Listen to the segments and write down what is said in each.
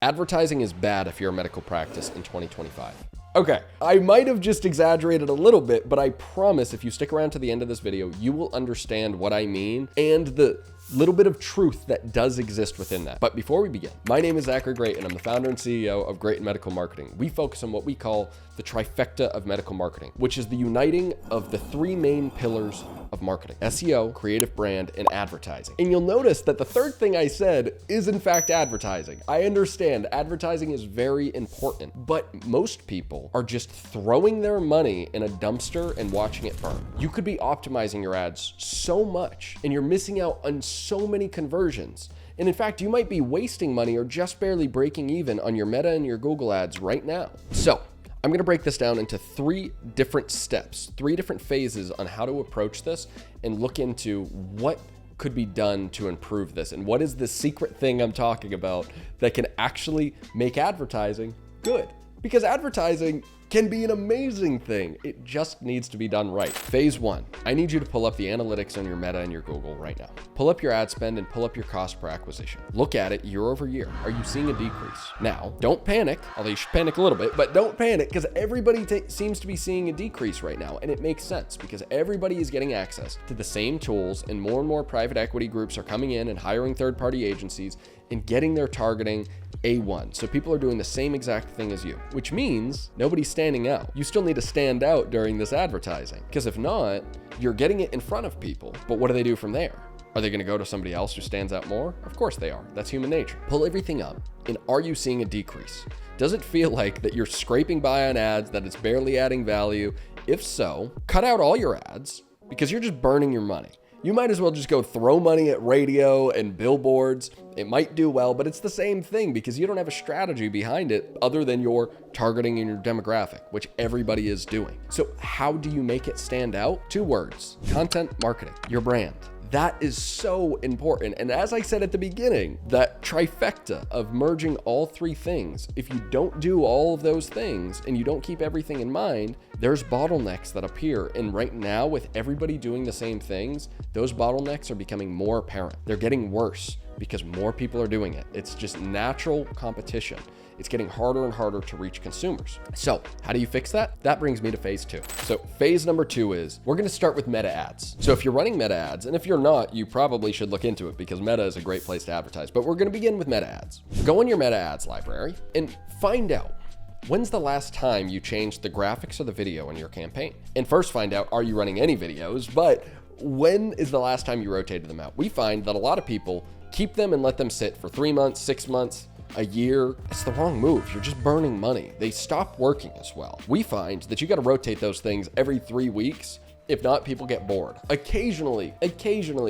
Advertising is bad if you're a medical practice in 2025. Okay, I might have just exaggerated a little bit, but I promise if you stick around to the end of this video, you will understand what I mean and the little bit of truth that does exist within that. But before we begin, my name is Zachary Greaton. I'm the founder and CEO of Greaton Medical Marketing. We focus on what we call the trifecta of medical marketing, which is the uniting of the three main pillars of marketing: SEO, creative brand, and advertising. And you'll notice that the third thing I said is in fact advertising. I understand advertising is very important, but most people are just throwing their money in a dumpster and watching it burn. You could be optimizing your ads so much and you're missing out on so many conversions. And in fact, you might be wasting money or just barely breaking even on your Meta and your Google ads right now. So I'm gonna break this down into three different steps, three different phases on how to approach this and look into what could be done to improve this and what is the secret thing I'm talking about that can actually make advertising good. Because advertising can be an amazing thing. It just needs to be done right. Phase one, I need you to pull up the analytics on your Meta and your Google right now. Pull up your ad spend and pull up your cost per acquisition. Look at it year over year. Are you seeing a decrease? Now, don't panic, although you should panic a little bit, but don't panic because everybody seems to be seeing a decrease right now. And it makes sense because everybody is getting access to the same tools and more private equity groups are coming in and hiring third-party agencies and getting their targeting A1. So people are doing the same exact thing as you, which means nobody's standing out. You still need to stand out during this advertising because if not, you're getting it in front of people. But what do they do from there? Are they going to go to somebody else who stands out more? Of course they are. That's human nature. Pull everything up. And are you seeing a decrease? Does it feel like that you're scraping by on ads, that it's barely adding value? If so, cut out all your ads because you're just burning your money. You might as well just go throw money at radio and billboards. It might do well, but it's the same thing because you don't have a strategy behind it other than your targeting and your demographic, which everybody is doing. So how do you make it stand out? 2 words: content marketing, your brand. That is so important. And as I said at the beginning, that trifecta of merging all 3 things, if you don't do all of those things and you don't keep everything in mind, there's bottlenecks that appear. And right now, with everybody doing the same things, those bottlenecks are becoming more apparent. They're getting worse because more people are doing it. It's just natural competition. It's getting harder and harder to reach consumers. So how do you fix that? That brings me to phase 2. So phase number 2 is we're gonna start with meta ads. So if you're running meta ads, and if you're not, you probably should look into it because meta is a great place to advertise, but we're gonna begin with meta ads. Go in your meta ads library and find out when's the last time you changed the graphics or the video in your campaign. And first find out, are you running any videos? But when is the last time you rotated them out? We find that a lot of people keep them and let them sit for 3 months, 6 months, a year. It's the wrong move. You're just burning money. They stop working as well. We find that you got to rotate those things every 3 weeks. If not, people get bored. Occasionally,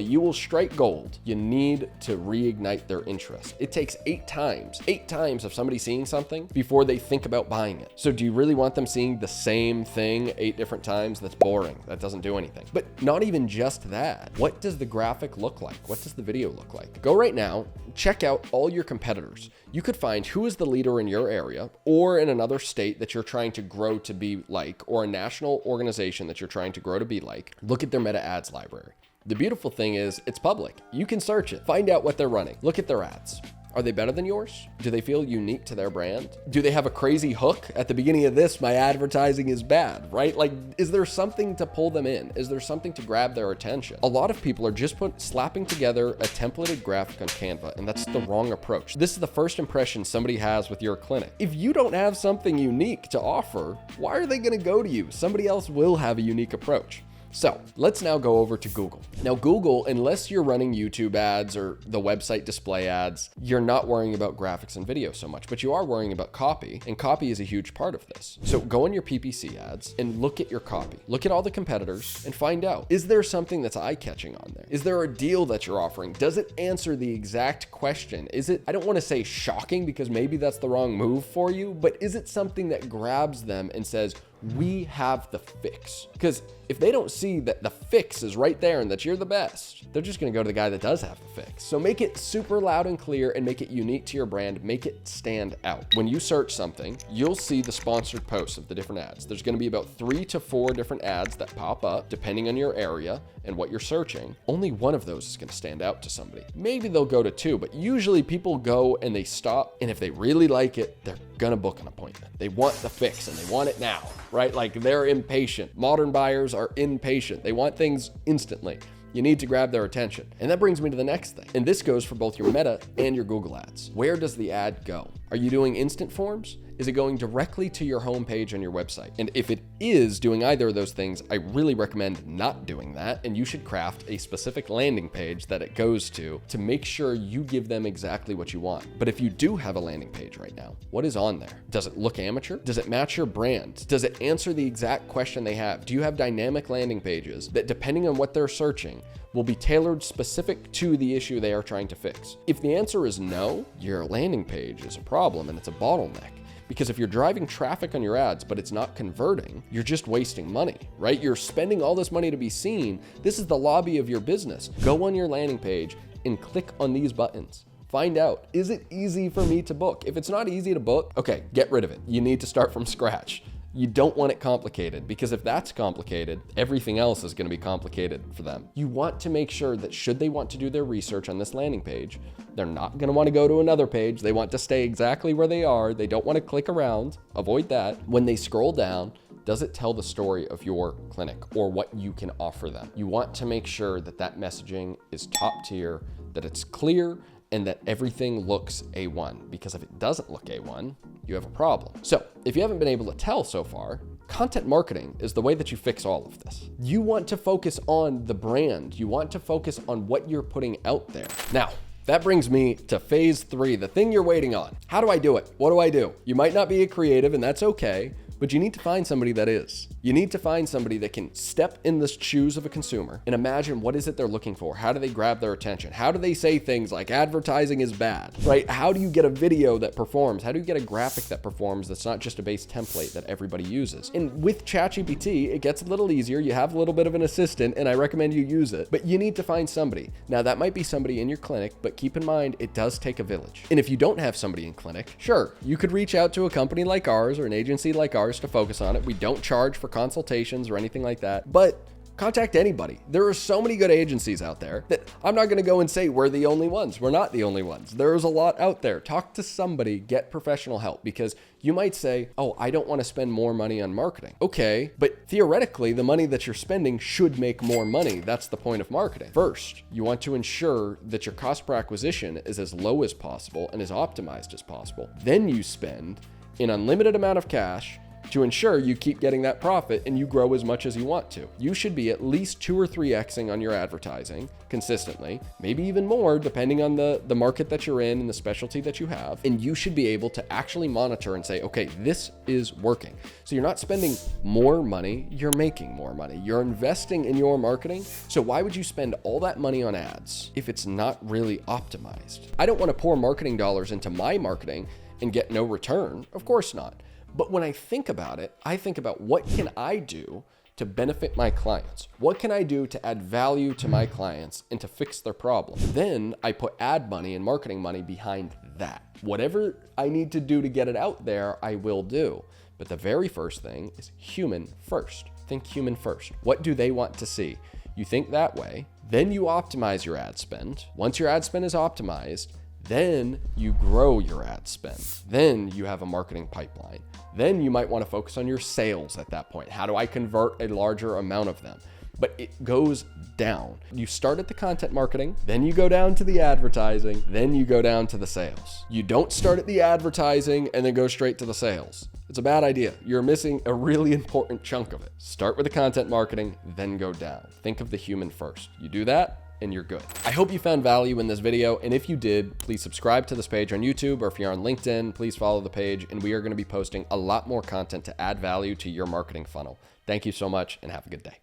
you will strike gold. You need to reignite their interest. It takes 8 times of somebody seeing something before they think about buying it. So do you really want them seeing the same thing 8 different times? That's boring. That doesn't do anything. But not even just that. What does the graphic look like? What does the video look like? Go right now, check out all your competitors. You could find who is the leader in your area or in another state that you're trying to grow to be like, or a national organization that you're trying to grow to be like. Look at their meta ads library. The beautiful thing is it's public. You can search it, find out what they're running. Look at their ads. Are they better than yours? Do they feel unique to their brand? Do they have a crazy hook? At the beginning of this, my advertising is bad, right? Like, is there something to pull them in? Is there something to grab their attention? A lot of people are just slapping together a templated graphic on Canva, and that's the wrong approach. This is the first impression somebody has with your clinic. If you don't have something unique to offer, why are they gonna go to you? Somebody else will have a unique approach. So let's now go over to Google. Now Google, unless you're running YouTube ads or the website display ads, you're not worrying about graphics and video so much, but you are worrying about copy, and copy is a huge part of this. So go in your PPC ads and look at your copy. Look at all the competitors and find out, is there something that's eye-catching on there? Is there a deal that you're offering? Does it answer the exact question? Is it, I don't want to say shocking because maybe that's the wrong move for you, but is it something that grabs them and says, we have the fix? Because if they don't see that the fix is right there and that you're the best, they're just gonna go to the guy that does have the fix. So make it super loud and clear and make it unique to your brand, make it stand out. When you search something, you'll see the sponsored posts of the different ads. There's gonna be about 3 to 4 different ads that pop up depending on your area and what you're searching. Only one of those is gonna stand out to somebody. Maybe they'll go to 2, but usually people go and they stop, and if they really like it, they're gonna book an appointment. They want the fix and they want it now, right? Like they're impatient. Modern buyers are impatient. They want things instantly. You need to grab their attention. And that brings me to the next thing. And this goes for both your Meta and your Google ads. Where does the ad go? Are you doing instant forms? Is it going directly to your homepage on your website? And if it is doing either of those things, I really recommend not doing that. And you should craft a specific landing page that it goes to make sure you give them exactly what you want. But if you do have a landing page right now, what is on there? Does it look amateur? Does it match your brand? Does it answer the exact question they have? Do you have dynamic landing pages that, depending on what they're searching, will be tailored specific to the issue they are trying to fix? If the answer is no, your landing page is a problem and it's a bottleneck. Because if you're driving traffic on your ads, but it's not converting, you're just wasting money, right? You're spending all this money to be seen. This is the lobby of your business. Go on your landing page and click on these buttons. Find out, is it easy for me to book? If it's not easy to book, okay, get rid of it. You need to start from scratch. You don't want it complicated, because if that's complicated, everything else is going to be complicated for them. You want to make sure that should they want to do their research on this landing page, they're not going to want to go to another page. They want to stay exactly where they are. They don't want to click around. Avoid that. When they scroll down, does it tell the story of your clinic or what you can offer them? You want to make sure that that messaging is top tier, that it's clear, and that everything looks A1, because if it doesn't look A1, you have a problem. So if you haven't been able to tell so far, content marketing is the way that you fix all of this. You want to focus on the brand. You want to focus on what you're putting out there. Now, that brings me to phase 3, the thing you're waiting on. How do I do it? What do I do? You might not be a creative, and that's okay, but you need to find somebody that is. You need to find somebody that can step in the shoes of a consumer and imagine what is it they're looking for? How do they grab their attention? How do they say things like advertising is bad, right? How do you get a video that performs? How do you get a graphic that performs that's not just a base template that everybody uses? And with ChatGPT, it gets a little easier. You have a little bit of an assistant, and I recommend you use it, but you need to find somebody. Now, that might be somebody in your clinic, but keep in mind, it does take a village. And if you don't have somebody in clinic, sure, you could reach out to a company like ours or an agency like ours to focus on it. We don't charge for consultations or anything like that, but contact anybody. There are so many good agencies out there that I'm not going to go and say we're the only ones. We're not the only ones. There's a lot out there. Talk to somebody, get professional help, because you might say, oh, I don't want to spend more money on marketing. Okay, but theoretically, the money that you're spending should make more money. That's the point of marketing. First, you want to ensure that your cost per acquisition is as low as possible and as optimized as possible. Then you spend an unlimited amount of cash to ensure you keep getting that profit and you grow as much as you want to. You should be at least 2 or 3xing on your advertising consistently, maybe even more depending on the market that you're in and the specialty that you have. And you should be able to actually monitor and say, okay, this is working. So you're not spending more money, you're making more money. You're investing in your marketing. So why would you spend all that money on ads if it's not really optimized? I don't want to pour marketing dollars into my marketing and get no return. Of course not. But when I think about it, I think about what can I do to benefit my clients? What can I do to add value to my clients and to fix their problem? Then I put ad money and marketing money behind that. Whatever I need to do to get it out there, I will do. But the very first thing is human first. Think human first. What do they want to see? You think that way, then you optimize your ad spend. Once your ad spend is optimized, then you grow your ad spend. Then you have a marketing pipeline. Then you might want to focus on your sales at that point. How do I convert a larger amount of them? But it goes down. You start at the content marketing, then you go down to the advertising, then you go down to the sales. You don't start at the advertising and then go straight to the sales. It's a bad idea. You're missing a really important chunk of it. Start with the content marketing, then go down. Think of the human first. You do that, and you're good. I hope you found value in this video, and if you did, please subscribe to this page on YouTube, or if you're on LinkedIn, please follow the page, and we are going to be posting a lot more content to add value to your marketing funnel. Thank you so much, and have a good day.